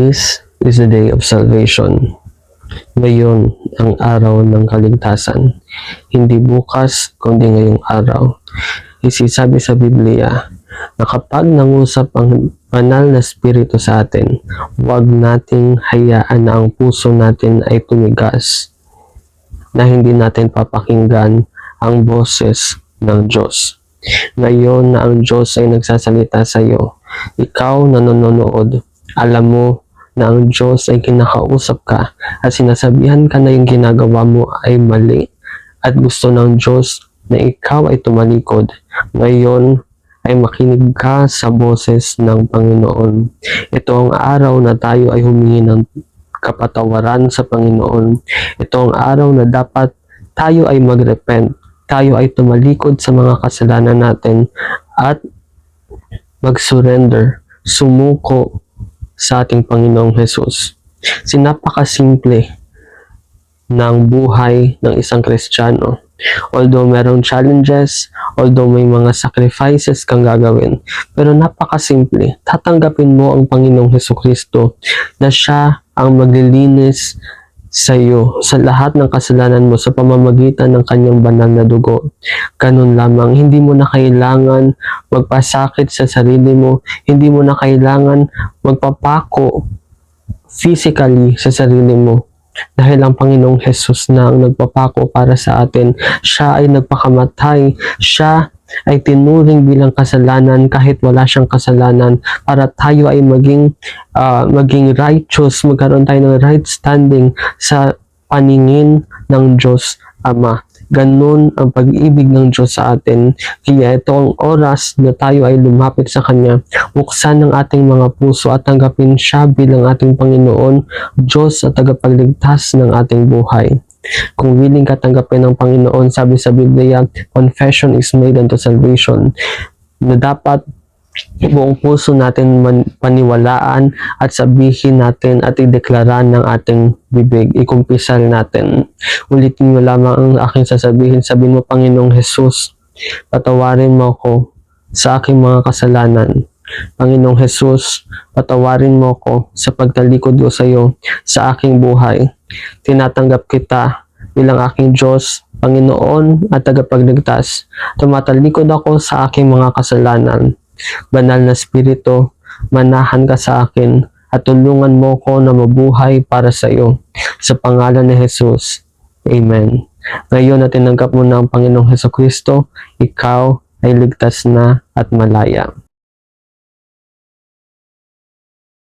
This is the day of salvation. Ngayon ang araw ng kaligtasan. Hindi bukas, kundi ngayong araw. Isisabi sa Biblia na kapag nangusap ang banal na spirito sa atin, huwag nating hayaan na ang puso natin ay tumigas, na hindi natin papakinggan ang boses ng Diyos. Ngayon na ang Diyos ay nagsasalita sa iyo, ikaw na nanonood, alam mo na ang Diyos ay kinakausap ka at sinasabihan ka na yung ginagawa mo ay mali at gusto ng Diyos na ikaw ay tumalikod. Ngayon ay makinig ka sa boses ng Panginoon. Ito ang araw na tayo ay humingi ng kapatawaran sa Panginoon. Ito ang araw na dapat tayo ay magrepent. Tayo ay tumalikod sa mga kasalanan natin at mag-surrender, sumuko sa ating Panginoong Hesus. Sinapakasimple ng buhay ng isang Kristiyano. Although merong challenges, although may mga sacrifices kang gagawin, pero napakasimple. Tatanggapin mo ang Panginoong Hesukristo na siya ang maglilinis sa iyo sa lahat ng kasalanan mo sa pamamagitan ng kanyang banal na dugo. Ganun lamang, hindi mo na kailangan magpasakit sa sarili mo, hindi mo na kailangan magpapako physically sa sarili mo. Dahil ang Panginoong Hesus na ang nagpapako para sa atin, siya ay nagpakamatay, siya ay tinuring bilang kasalanan kahit wala siyang kasalanan para tayo ay maging righteous, magkaroon tayo ng right standing sa paningin ng Diyos Ama. Ganun ang pag-ibig ng Diyos sa atin. Kaya ito ang oras na tayo ay lumapit sa Kanya. Buksan ang ating mga puso at tanggapin siya bilang ating Panginoon, Diyos at tagapagligtas ng ating buhay. Kung willing ka tanggapin ng Panginoon, sabi sa Biblia, confession is made unto salvation. Na dapat buong puso natin paniwalaan at sabihin natin at ideklara ng ating bibig, ikumpisal natin. Ulitin mo lamang ang aking sasabihin. Sabihin mo, Panginoong Hesus, patawarin mo ako sa aking mga kasalanan. Panginoong Hesus, patawarin mo ako sa pagtalikod ko sa iyo sa aking buhay. Tinatanggap kita bilang aking Diyos, Panginoon at tagapagligtas. Tumatalikod ako sa aking mga kasalanan. Banal na Espiritu, manahan ka sa akin at tulungan mo ko na mabuhay para sa iyo. Sa pangalan ni Jesus. Amen. Ngayon na tinanggap mo na ang Panginoong Hesukristo, ikaw ay ligtas na at malaya.